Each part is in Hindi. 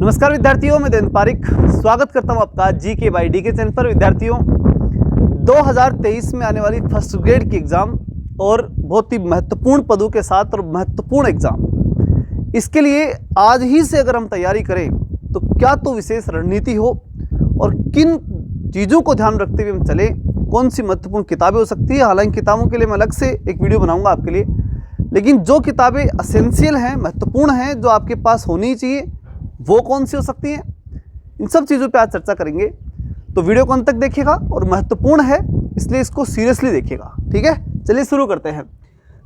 नमस्कार विद्यार्थियों, मैं देवेंद्र पारिक स्वागत करता हूं आपका जीके बाय डीके चैनल पर। विद्यार्थियों, 2023 में आने वाली फर्स्ट ग्रेड की एग्ज़ाम और बहुत ही महत्वपूर्ण पदों के साथ और महत्वपूर्ण एग्ज़ाम, इसके लिए आज ही से अगर हम तैयारी करें तो क्या तो विशेष रणनीति हो और किन चीज़ों को ध्यान रखते हुए हम चलें, कौन सी महत्वपूर्ण किताबें हो सकती है। हालांकि किताबों के लिए मैं अलग से एक वीडियो बनाऊँगा आपके लिए, लेकिन जो किताबें असेंशियल हैं, महत्वपूर्ण हैं, जो आपके पास होनी चाहिए, वो कौन सी हो सकती हैं, इन सब चीज़ों पे आज चर्चा करेंगे। तो वीडियो को अंत तक देखिएगा और महत्वपूर्ण है इसलिए इसको सीरियसली देखिएगा, ठीक है। चलिए शुरू करते हैं।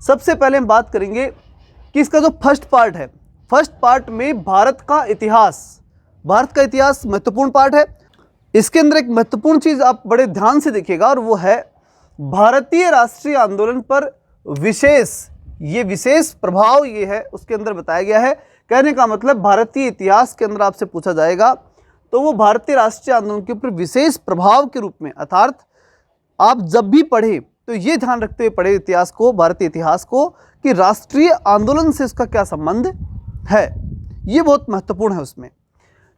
सबसे पहले हम बात करेंगे कि इसका जो फर्स्ट पार्ट है, फर्स्ट पार्ट में भारत का इतिहास महत्वपूर्ण पार्ट है। इसके अंदर एक महत्वपूर्ण चीज़ आप बड़े ध्यान से देखिएगा और वो है भारतीय राष्ट्रीय आंदोलन पर विशेष प्रभाव ये है, उसके अंदर बताया गया है। कहने का मतलब भारतीय इतिहास के अंदर आपसे पूछा जाएगा तो वो भारतीय राष्ट्रीय आंदोलन के ऊपर विशेष प्रभाव के रूप में, अर्थात आप जब भी पढ़े तो ये ध्यान रखते हुए पढ़े इतिहास को, भारतीय इतिहास को, कि राष्ट्रीय आंदोलन से इसका क्या संबंध है। ये बहुत महत्वपूर्ण है। उसमें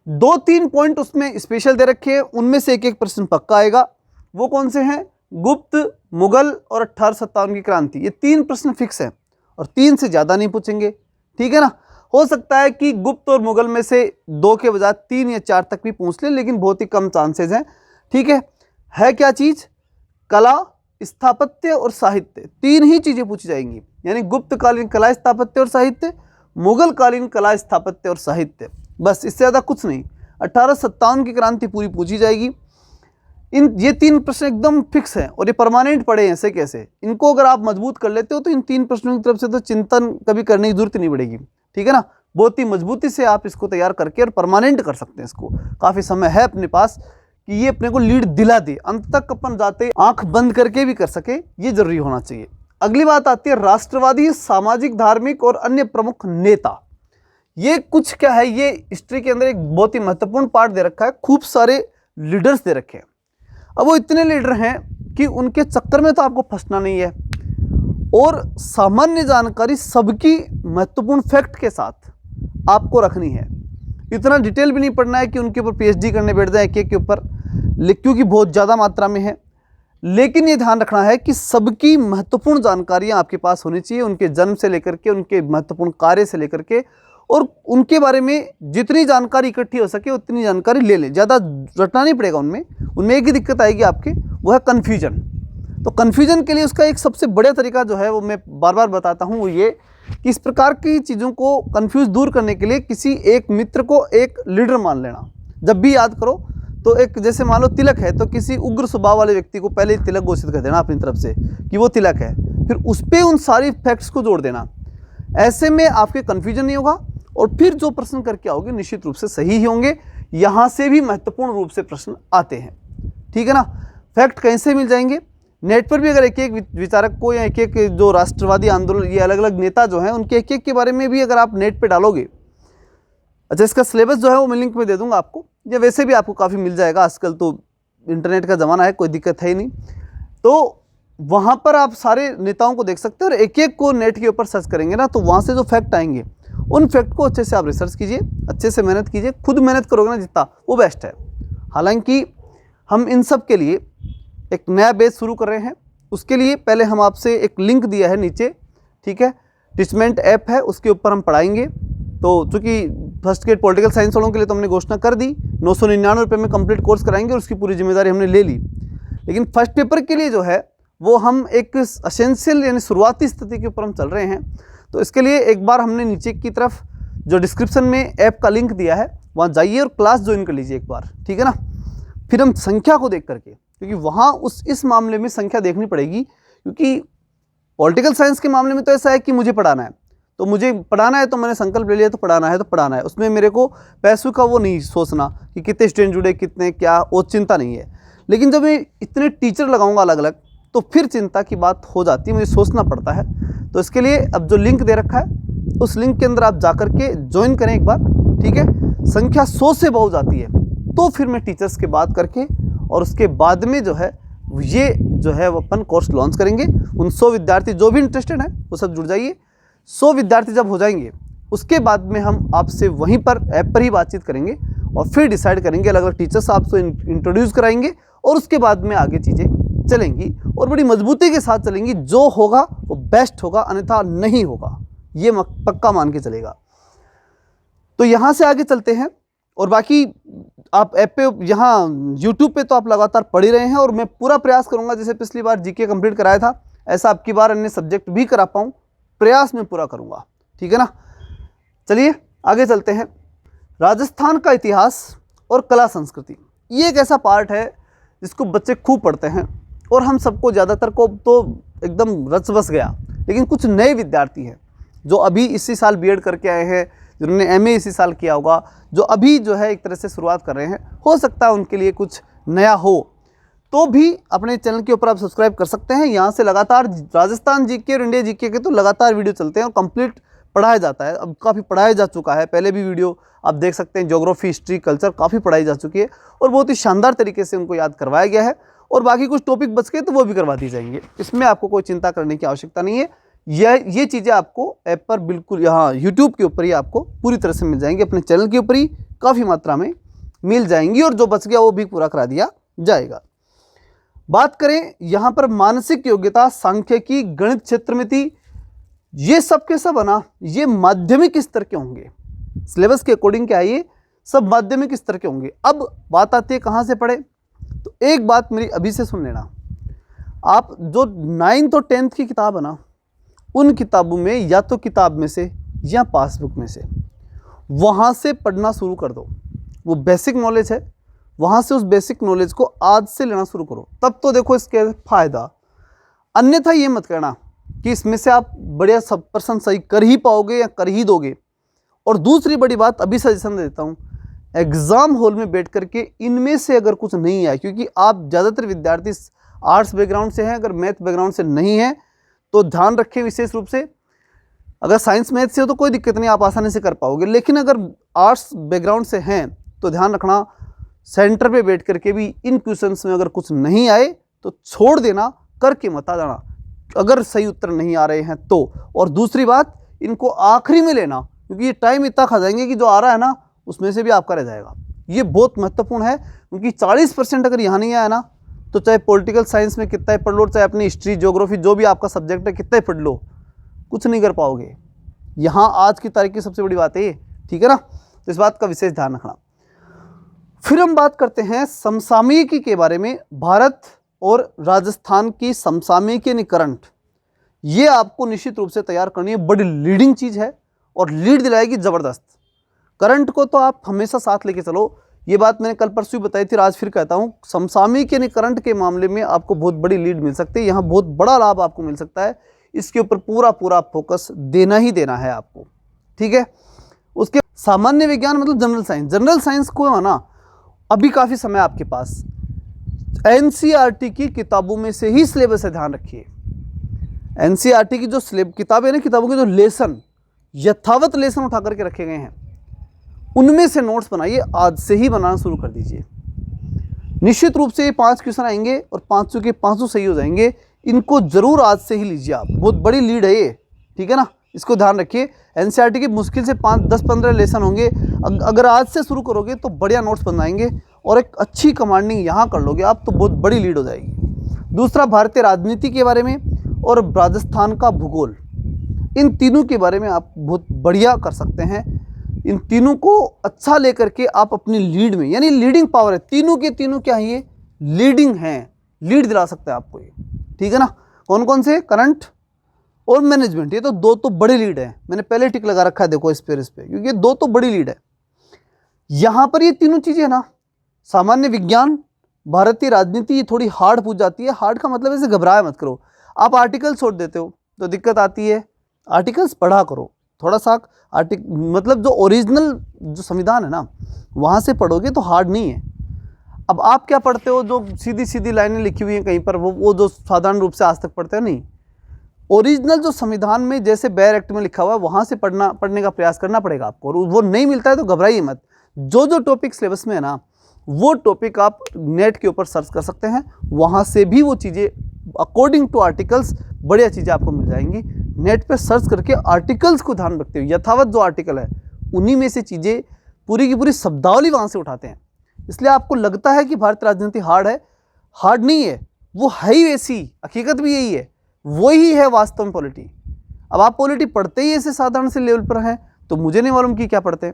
2-3 पॉइंट उसमें स्पेशल दे रखे हैं, उनमें से एक प्रश्न पक्का आएगा। वो कौन से हैं? गुप्त, मुगल और 1857 की क्रांति। ये 3 प्रश्न फिक्स हैं और 3 से ज़्यादा नहीं पूछेंगे, ठीक है ना। हो सकता है कि गुप्त और मुगल में से 2 के बजाय 3 या 4 तक भी पूछ ले, लेकिन बहुत ही कम चांसेस हैं, ठीक है क्या चीज़? कला, स्थापत्य और साहित्य, 3 ही चीज़ें पूछी जाएंगी। यानी गुप्तकालीन कला, स्थापत्य और साहित्य, मुगल कालीन कला, स्थापत्य और साहित्य, बस, इससे ज़्यादा कुछ नहीं। 1857 की क्रांति पूरी पूछी जाएगी। ये 3 प्रश्न एकदम फिक्स हैं और ये परमानेंट पड़े हैं। ऐसे कैसे? इनको अगर आप मजबूत कर लेते हो तो इन 3 प्रश्नों की तरफ से तो चिंतन कभी करने की जरूरत नहीं पड़ेगी, ठीक है ना। बहुत ही मजबूती से आप इसको तैयार करके और परमानेंट कर सकते हैं इसको। काफ़ी समय है अपने पास कि ये अपने को लीड दिला दे, अंत तक अपन जाते आंख बंद करके भी कर सके, ये जरूरी होना चाहिए। अगली बात आती है राष्ट्रवादी, सामाजिक, धार्मिक और अन्य प्रमुख नेता। ये कुछ क्या है? ये हिस्ट्री के अंदर एक बहुत ही महत्वपूर्ण पार्ट दे रखा है। खूब सारे लीडर्स दे रखे हैं। अब वो इतने लीडर हैं कि उनके चक्कर में तो आपको फंसना नहीं है और सामान्य जानकारी सबकी महत्वपूर्ण फैक्ट के साथ आपको रखनी है। इतना डिटेल भी नहीं पढ़ना है कि उनके ऊपर पीएचडी करने बैठ जाए एक के ऊपर, क्योंकि बहुत ज़्यादा मात्रा में है। लेकिन ये ध्यान रखना है कि सबकी महत्वपूर्ण जानकारियाँ आपके पास होनी चाहिए, उनके जन्म से लेकर के, उनके महत्वपूर्ण कार्य से लेकर के, और उनके बारे में जितनी जानकारी इकट्ठी हो सके उतनी जानकारी ले लें। ज़्यादा रटना नहीं पड़ेगा उनमें एक ही दिक्कत आएगी आपके, वो है कन्फ्यूजन। तो कन्फ्यूजन के लिए उसका एक सबसे बड़ा तरीका जो है वो मैं बार बार बताता हूँ, वो ये कि इस प्रकार की चीज़ों को कन्फ्यूज दूर करने के लिए किसी एक मित्र को एक लीडर मान लेना। जब भी याद करो तो एक, जैसे मान लो तिलक है तो किसी उग्र स्वभाव वाले व्यक्ति को पहले तिलक घोषित कर देना अपनी तरफ से कि वो तिलक है, फिर उस पर उन सारी फैक्ट्स को जोड़ देना। ऐसे में आपके कन्फ्यूजन नहीं होगा और फिर जो प्रश्न करके आओगे निश्चित रूप से सही ही होंगे। यहाँ से भी महत्वपूर्ण रूप से प्रश्न आते हैं, ठीक है ना। फैक्ट कहीं से मिल जाएंगे? नेट पर भी अगर एक एक विचारक को या एक एक जो राष्ट्रवादी आंदोलन, ये अलग अलग नेता जो हैं उनके एक एक के बारे में भी अगर आप नेट पे डालोगे, अच्छा, इसका सिलेबस जो है वो मैं लिंक में दे दूंगा आपको, या वैसे भी आपको काफ़ी मिल जाएगा। आजकल तो इंटरनेट का ज़माना है, कोई दिक्कत है ही नहीं। तो वहाँ पर आप सारे नेताओं को देख सकते हैं और एक एक को नेट के ऊपर सर्च करेंगे ना, तो वहाँ से जो फैक्ट आएंगे उन फैक्ट को अच्छे से आप रिसर्च कीजिए, अच्छे से मेहनत कीजिए। खुद मेहनत करोगे ना जितना, वो बेस्ट है। हालांकि हम इन सब के लिए एक नया बेस शुरू कर रहे हैं। उसके लिए पहले हम आपसे एक लिंक दिया है नीचे, ठीक है, टिचमेंट ऐप है, उसके ऊपर हम पढ़ाएंगे। तो चूँकि फर्स्ट ग्रेड पॉलिटिकल साइंस वालों के लिए तो हमने घोषणा कर दी, 999 रुपये में कंप्लीट कोर्स कराएंगे और उसकी पूरी जिम्मेदारी हमने ले ली। लेकिन फर्स्ट पेपर के लिए जो है वो हम एक असेंशियल यानी शुरुआती स्थिति के ऊपर हम चल रहे हैं। तो इसके लिए एक बार हमने नीचे की तरफ जो डिस्क्रिप्शन में ऐप का लिंक दिया है वहाँ जाइए और क्लास ज्वाइन कर लीजिए एक बार, ठीक है ना। फिर हम संख्या को देख करके, क्योंकि वहाँ इस मामले में संख्या देखनी पड़ेगी, क्योंकि पॉलिटिकल साइंस के मामले में तो ऐसा है कि मुझे पढ़ाना है तो मैंने संकल्प ले लिया तो पढ़ाना है। उसमें मेरे को पैसों का वो नहीं सोचना कि कितने स्टूडेंट जुड़े, कितने क्या, वो चिंता नहीं है। लेकिन जब मैं इतने टीचर लगाऊंगा अलग अलग तो फिर चिंता की बात हो जाती है, मुझे सोचना पड़ता है। तो इसके लिए अब जो लिंक दे रखा है उस लिंक के अंदर आप जाकर के ज्वाइन करें एक बार, ठीक है। संख्या 100 से बहुत जाती है तो फिर मैं टीचर्स के बात करके और उसके बाद में जो है ये जो है वो अपन कोर्स लॉन्च करेंगे। उन 100 विद्यार्थी जो भी इंटरेस्टेड हैं वो सब जुड़ जाइए। 100 विद्यार्थी जब हो जाएंगे उसके बाद में हम आपसे वहीं पर ऐप पर ही बातचीत करेंगे और फिर डिसाइड करेंगे, अलग अलग टीचर्स आपको इंट्रोड्यूस कराएंगे और उसके बाद में आगे चीज़ें चलेंगी और बड़ी मजबूती के साथ चलेंगी। जो होगा वो बेस्ट होगा, अन्यथा नहीं होगा, ये पक्का मान के चलेगा। तो यहाँ से आगे चलते हैं और बाकी आप ऐप पे, यहाँ यूट्यूब पे तो आप लगातार पढ़ ही रहे हैं और मैं पूरा प्रयास करूँगा जैसे पिछली बार जीके कंप्लीट कराया था ऐसा अब की बार अन्य सब्जेक्ट भी करा पाऊँ, प्रयास में पूरा करूँगा, ठीक है ना। चलिए आगे चलते हैं। राजस्थान का इतिहास और कला संस्कृति, ये एक ऐसा पार्ट है जिसको बच्चे खूब पढ़ते हैं और हम सबको ज़्यादातर को तो एकदम रच बस गया, लेकिन कुछ नए विद्यार्थी हैं जो अभी इसी साल बीएड करके आए हैं, जिन्होंने एमए इसी साल किया होगा, जो अभी जो है एक तरह से शुरुआत कर रहे हैं, हो सकता है उनके लिए कुछ नया हो, तो भी अपने चैनल के ऊपर आप सब्सक्राइब कर सकते हैं। यहाँ से लगातार राजस्थान जीके और इंडिया जीके के तो लगातार वीडियो चलते हैं और कंप्लीट पढ़ाया जाता है। अब काफ़ी पढ़ाया जा चुका है, पहले भी वीडियो आप देख सकते हैं, ज्योग्राफी, हिस्ट्री, कल्चर काफ़ी पढ़ाई जा चुकी है और बहुत ही शानदार तरीके से उनको याद करवाया गया है और बाकी कुछ टॉपिक बच गए तो वो भी करवा दी जाएंगे, इसमें आपको कोई चिंता करने की आवश्यकता नहीं है। ये चीज़ें आपको ऐप पर बिल्कुल, यहाँ यूट्यूब के ऊपर ही आपको पूरी तरह से मिल जाएंगी, अपने चैनल के ऊपर ही काफ़ी मात्रा में मिल जाएंगी और जो बच गया वो भी पूरा करा दिया जाएगा। बात करें यहाँ पर मानसिक योग्यता, सांख्यिकी, गणित, क्षेत्रमिति, ये सब के सब ना ये माध्यमिक स्तर के होंगे, सिलेबस के अकॉर्डिंग क्या है, ये सब माध्यमिक स्तर के होंगे। अब बात आती है कहाँ से पढ़े, तो एक बात मेरी अभी से सुन लेना, आप जो 9th और 10th की किताब है ना, उन किताबों में या तो किताब में से या पासबुक में से वहाँ से पढ़ना शुरू कर दो। वो बेसिक नॉलेज है, वहाँ से उस बेसिक नॉलेज को आज से लेना शुरू करो, तब तो देखो इसके फ़ायदा। अन्यथा ये मत करना कि इसमें से आप बढ़िया 100% सही कर ही पाओगे या कर ही दोगे। और दूसरी बड़ी बात अभी सजेशन देता हूँ, एग्ज़ाम हॉल में बैठ करके इनमें से अगर कुछ नहीं आया, क्योंकि आप ज़्यादातर विद्यार्थी आर्ट्स बैकग्राउंड से हैं, अगर मैथ बैकग्राउंड से नहीं है तो ध्यान रखें विशेष रूप से। अगर साइंस मैथ से हो तो कोई दिक्कत नहीं, आप आसानी से कर पाओगे, लेकिन अगर आर्ट्स बैकग्राउंड से हैं तो ध्यान रखना, सेंटर पे बैठ करके भी इन क्वेश्चंस में अगर कुछ नहीं आए तो छोड़ देना, करके मत आ जाना अगर सही उत्तर नहीं आ रहे हैं तो। और दूसरी बात, इनको आखिरी में लेना, क्योंकि ये टाइम इतना खा जाएंगे कि जो आ रहा है ना उसमें से भी आपका रह जाएगा। ये बहुत महत्वपूर्ण है, क्योंकि 40% अगर यहाँ नहीं आया ना तो चाहे पॉलिटिकल साइंस में कितना ही पढ़ लो, चाहे अपनी हिस्ट्री, ज्योग्राफी, जो भी आपका सब्जेक्ट है कितना ही पढ़ लो, कुछ नहीं कर पाओगे। यहाँ आज की तारीख की सबसे बड़ी बात है ये, ठीक है ना, तो इस बात का विशेष ध्यान रखना। फिर हम बात करते हैं समसामयिकी के बारे में। भारत और राजस्थान की समसामयिकी यानी करंट, ये आपको निश्चित रूप से तैयार करनी है, बड़ी लीडिंग चीज़ है और लीड दिलाएगी ज़बरदस्त। करंट को तो आप हमेशा साथ लेके चलो, ये बात मैंने कल परसों ही बताई थी, आज फिर कहता हूँ, समसामयिकी यानी करंट के मामले में आपको बहुत बड़ी लीड मिल सकती है, यहाँ बहुत बड़ा लाभ आपको मिल सकता है, इसके ऊपर पूरा फोकस देना ही देना है आपको, ठीक है। उसके सामान्य विज्ञान मतलब जनरल साइंस, जनरल साइंस को है ना अभी काफ़ी समय आपके पास, एनसीईआरटी की किताबों में से ही सिलेबस है, ध्यान रखिए। एनसीईआरटी की जो किताबें ना, किताबों के जो लेसन, यथावत लेसन उठा करके रखे गए हैं, उनमें से नोट्स बनाइए, आज से ही बनाना शुरू कर दीजिए। निश्चित रूप से ये 5 क्वेश्चन आएंगे और 500 के 500 सही हो जाएंगे, इनको जरूर आज से ही लीजिए आप, बहुत बड़ी लीड है ये, ठीक है ना, इसको ध्यान रखिए। एनसीईआरटी के मुश्किल से 5-10-15 लेसन होंगे, अगर आज से शुरू करोगे तो बढ़िया नोट्स बनाएंगे और एक अच्छी कमांडिंग यहाँ कर लोगे आप, तो बहुत बड़ी लीड हो जाएगी। दूसरा, भारतीय राजनीति के बारे में और राजस्थान का भूगोल, इन तीनों के बारे में आप बहुत बढ़िया कर सकते हैं। इन तीनों को अच्छा लेकर के आप अपनी लीड में, यानी लीडिंग पावर है, तीनों के तीनों क्या है, ये लीडिंग हैं, लीड दिला सकते हैं आपको ये, ठीक है ना। कौन कौन से, करंट और मैनेजमेंट, ये तो दो तो बड़ी लीड है, मैंने पहले टिक लगा रखा है देखो इस पे, क्योंकि ये दो तो बड़ी लीड है। यहाँ पर ये तीनों चीज़ें ना, सामान्य विज्ञान, भारतीय राजनीति, ये थोड़ी हार्ड पूछ जाती है। हार्ड का मतलब ऐसे घबराया मत करो, आप आर्टिकल छोड़ देते हो तो दिक्कत आती है, आर्टिकल्स पढ़ा करो थोड़ा सा, मतलब जो ओरिजिनल जो संविधान है ना वहाँ से पढ़ोगे तो हार्ड नहीं है। अब आप क्या पढ़ते हो, जो सीधी सीधी लाइनें लिखी हुई हैं कहीं पर, वो जो साधारण रूप से आज तक पढ़ते हो, नहीं, ओरिजिनल जो संविधान में जैसे बैर एक्ट में लिखा हुआ है वहाँ से पढ़ने का प्रयास करना पड़ेगा आपको, और वो नहीं मिलता है तो घबराइए मत। जो टॉपिक सिलेबस में है ना, वो टॉपिक आप नेट के ऊपर सर्च कर सकते हैं, वहाँ से भी वो चीज़ें अकॉर्डिंग टू आर्टिकल्स बढ़िया चीज़ें आपको मिल जाएंगी। नेट पे सर्च करके आर्टिकल्स को ध्यान रखते हुए यथावत जो आर्टिकल है उन्हीं में से चीज़ें पूरी की पूरी शब्दावली वहाँ से उठाते हैं। इसलिए आपको लगता है कि भारतीय राजनीति हार्ड है, हार्ड नहीं है, वो है ही वैसी, हकीकत भी यही है, वही है वास्तव में पॉलिटी। अब आप पॉलिटी पढ़ते ही ऐसे साधारण से लेवल पर हैं तो मुझे नहीं मालूम कि क्या पढ़ते हैं।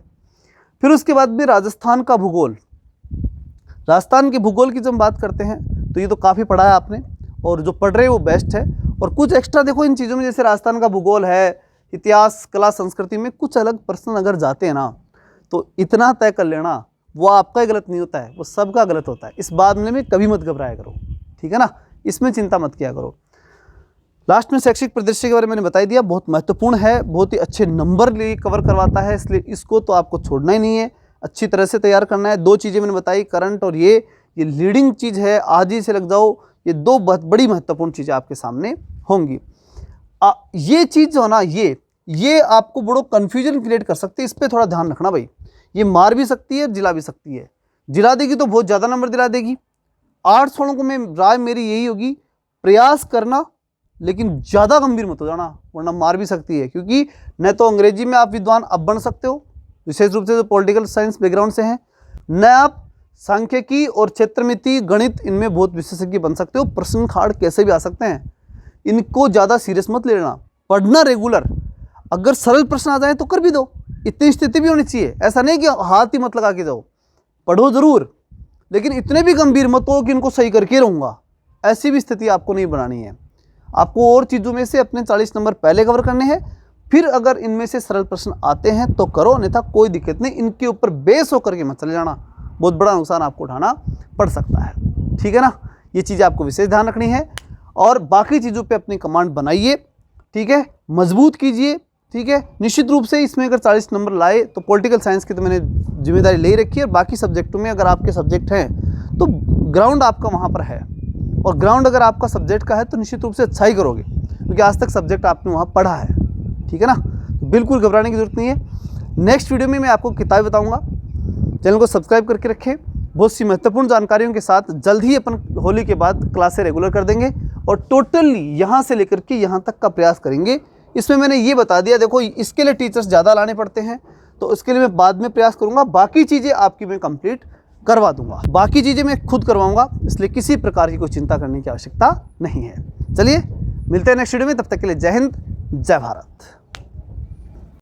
फिर उसके बाद भी राजस्थान का भूगोल, राजस्थान के भूगोल की जब हम बात करते हैं तो ये तो काफ़ी पढ़ा है आपने, और जो पढ़ रहे हैं वो बेस्ट है। और कुछ एक्स्ट्रा देखो इन चीज़ों में, जैसे राजस्थान का भूगोल है, इतिहास, कला, संस्कृति में कुछ अलग प्रश्न अगर जाते हैं ना तो इतना तय कर लेना वो आपका ही गलत नहीं होता है, वो सबका गलत होता है। इस मामले में कभी मत घबराया करो, ठीक है ना, इसमें चिंता मत किया करो। लास्ट में शैक्षिक परिदृश्य के बारे में मैंने बता दिया, बहुत महत्वपूर्ण है, बहुत ही अच्छे नंबर लिए कवर करवाता है, इसलिए इसको तो आपको छोड़ना ही नहीं है, अच्छी तरह से तैयार करना है। 2 चीज़ें मैंने बताई, करंट और ये लीडिंग चीज़ है, आज ही से लग जाओ, ये 2 बहुत बड़ी महत्वपूर्ण चीज़ें आपके सामने होंगी। ये चीज़ जो है ना, ये आपको बड़ो कन्फ्यूजन क्रिएट कर सकती है, इस पर थोड़ा ध्यान रखना भाई। ये मार भी सकती है, जिला भी सकती है। जिला देगी तो बहुत ज़्यादा नंबर दिला देगी। आर्ट्स वालों को मैं राय मेरी यही होगी, प्रयास करना लेकिन ज़्यादा गंभीर मत हो जाना, वरना मार भी सकती है। क्योंकि न तो अंग्रेजी में आप विद्वान अब बन सकते हो, विशेष रूप से जो पॉलिटिकल साइंस बैकग्राउंड से हैं, न आप सांख्यिकी और क्षेत्रमिति, गणित, इनमें बहुत विशेषज्ञ बन सकते हो। प्रश्न खाड़ कैसे भी आ सकते हैं, इनको ज़्यादा सीरियस मत लेना, पढ़ना रेगुलर। अगर सरल प्रश्न आ जाए तो कर भी दो, इतनी स्थिति भी होनी चाहिए। ऐसा नहीं कि हाथ ही मत लगा के जाओ, पढ़ो जरूर, लेकिन इतने भी गंभीर मत हो कि इनको सही करके रहूँगा, ऐसी भी स्थिति आपको नहीं बनानी है। आपको और चीज़ों में से अपने 40 नंबर पहले कवर करने हैं, फिर अगर इनमें से सरल प्रश्न आते हैं तो करो, अन्यथा कोई दिक्कत नहीं। इनके ऊपर बेस होकर के मत चले जाना, बहुत बड़ा नुकसान आपको उठाना पड़ सकता है, ठीक है ना। ये चीज़ें आपको विशेष ध्यान रखनी है, और बाकी चीज़ों पे अपनी कमांड बनाइए, ठीक है, मजबूत कीजिए, ठीक है। निश्चित रूप से इसमें अगर 40 नंबर लाए तो पॉलिटिकल साइंस की तो मैंने जिम्मेदारी ले रखी है, और बाकी सब्जेक्टों में अगर आपके सब्जेक्ट हैं तो ग्राउंड आपका वहाँ पर है, और ग्राउंड अगर आपका सब्जेक्ट का है तो निश्चित रूप से अच्छा ही करोगे, क्योंकि आज तक सब्जेक्ट आपने वहाँ पढ़ा है, ठीक है ना। तो बिल्कुल घबराने की जरूरत नहीं है। नेक्स्ट वीडियो में मैं आपको किताब बताऊँगा, चैनल को सब्सक्राइब करके रखें। बहुत सी महत्वपूर्ण जानकारियों के साथ जल्द ही अपन होली के बाद क्लासें रेगुलर कर देंगे, और टोटली यहाँ से लेकर के यहाँ तक का प्रयास करेंगे। इसमें मैंने ये बता दिया, देखो इसके लिए टीचर्स ज़्यादा लाने पड़ते हैं, तो इसके लिए मैं बाद में प्रयास करूँगा। बाकी चीज़ें आपकी मैं कंप्लीट करवा दूंगा, बाकी चीज़ें मैं खुद करवाऊंगा, इसलिए किसी प्रकार की कोई चिंता करने की आवश्यकता नहीं है। चलिए मिलते हैं नेक्स्ट वीडियो में, तब तक के लिए जय हिंद, जय भारत।